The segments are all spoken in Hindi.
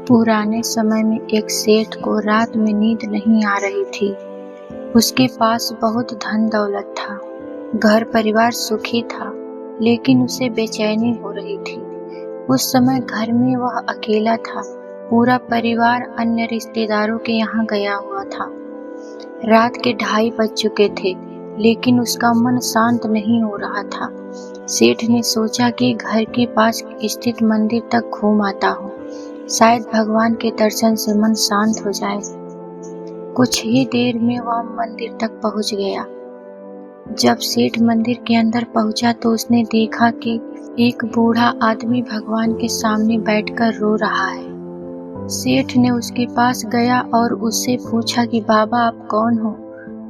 पुराने समय में एक सेठ को रात में नींद नहीं आ रही थी। उसके पास बहुत धन दौलत था, घर परिवार सुखी था, लेकिन उसे बेचैनी हो रही थी। उस समय घर में वह अकेला था। पूरा परिवार अन्य रिश्तेदारों के यहाँ गया हुआ था। रात के 2:30 बज चुके थे, लेकिन उसका मन शांत नहीं हो रहा था। सेठ ने सोचा कि घर के पास स्थित मंदिर तक घूम आता हूँ, शायद भगवान के दर्शन से मन शांत हो जाए। कुछ ही देर में वह मंदिर तक पहुंच गया। जब सेठ मंदिर के अंदर पहुंचा तो उसने देखा कि एक बूढ़ा आदमी भगवान के सामने बैठकर रो रहा है। सेठ ने उसके पास गया और उससे पूछा कि बाबा आप कौन हो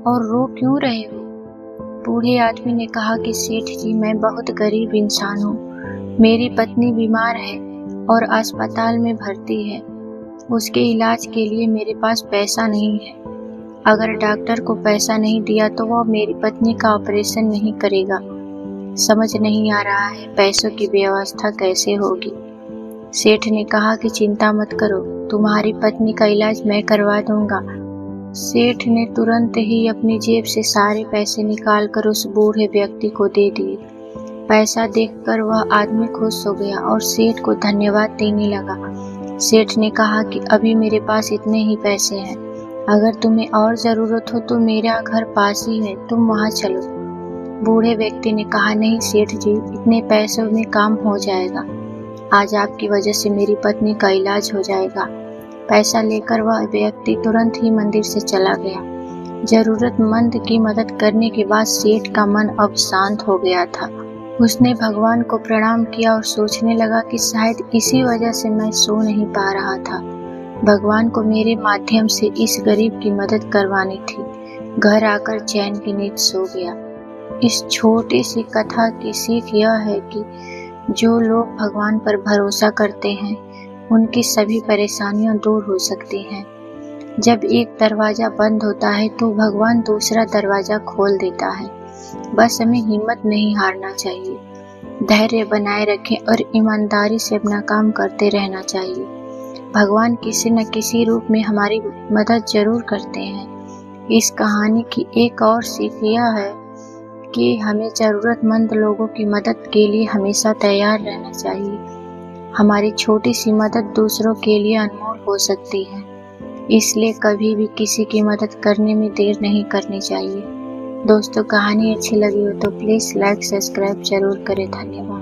और रो क्यों रहे हो? बूढ़े आदमी ने कहा कि सेठ जी मैं बहुत गरीब इंसान हूँ, मेरी पत्नी बीमार है और अस्पताल में भर्ती है। उसके इलाज के लिए मेरे पास पैसा नहीं है। अगर डॉक्टर को पैसा नहीं दिया तो वह मेरी पत्नी का ऑपरेशन नहीं करेगा। समझ नहीं आ रहा है पैसों की व्यवस्था कैसे होगी। सेठ ने कहा कि चिंता मत करो, तुम्हारी पत्नी का इलाज मैं करवा दूंगा। सेठ ने तुरंत ही अपनी जेब से सारे पैसे निकालकर उस बूढ़े व्यक्ति को दे दिए। पैसा देखकर वह आदमी खुश हो गया और सेठ को धन्यवाद देने लगा। सेठ ने कहा कि अभी मेरे पास इतने ही पैसे हैं, अगर तुम्हें और ज़रूरत हो तो मेरा घर पास ही है, तुम वहाँ चलो। बूढ़े व्यक्ति ने कहा नहीं सेठ जी, इतने पैसों में काम हो जाएगा। आज आपकी वजह से मेरी पत्नी का इलाज हो जाएगा। पैसा लेकर वह व्यक्ति तुरंत ही मंदिर से चला गया। जरूरतमंद की मदद करने के बाद सेठ का मन अब शांत हो गया था। उसने भगवान को प्रणाम किया और सोचने लगा कि शायद इसी वजह से मैं सो नहीं पा रहा था। भगवान को मेरे माध्यम से इस गरीब की मदद करवानी थी। घर आकर चैन की नींद सो गया। इस छोटी सी कथा की सीख यह है कि जो लोग भगवान पर भरोसा करते हैं उनकी सभी परेशानियां दूर हो सकती हैं। जब एक दरवाजा बंद होता है तो भगवान दूसरा दरवाजा खोल देता है। बस हमें हिम्मत नहीं हारना चाहिए, धैर्य बनाए रखें और ईमानदारी से अपना काम करते रहना चाहिए। भगवान किसी न किसी रूप में हमारी मदद जरूर करते हैं। इस कहानी की एक और सीख यह है कि हमें जरूरतमंद लोगों की मदद के लिए हमेशा तैयार रहना चाहिए। हमारी छोटी सी मदद दूसरों के लिए अनमोल हो सकती है, इसलिए कभी भी किसी की मदद करने में देर नहीं करनी चाहिए। दोस्तों कहानी अच्छी लगी हो तो प्लीज़ लाइक सब्सक्राइब जरूर करें। धन्यवाद।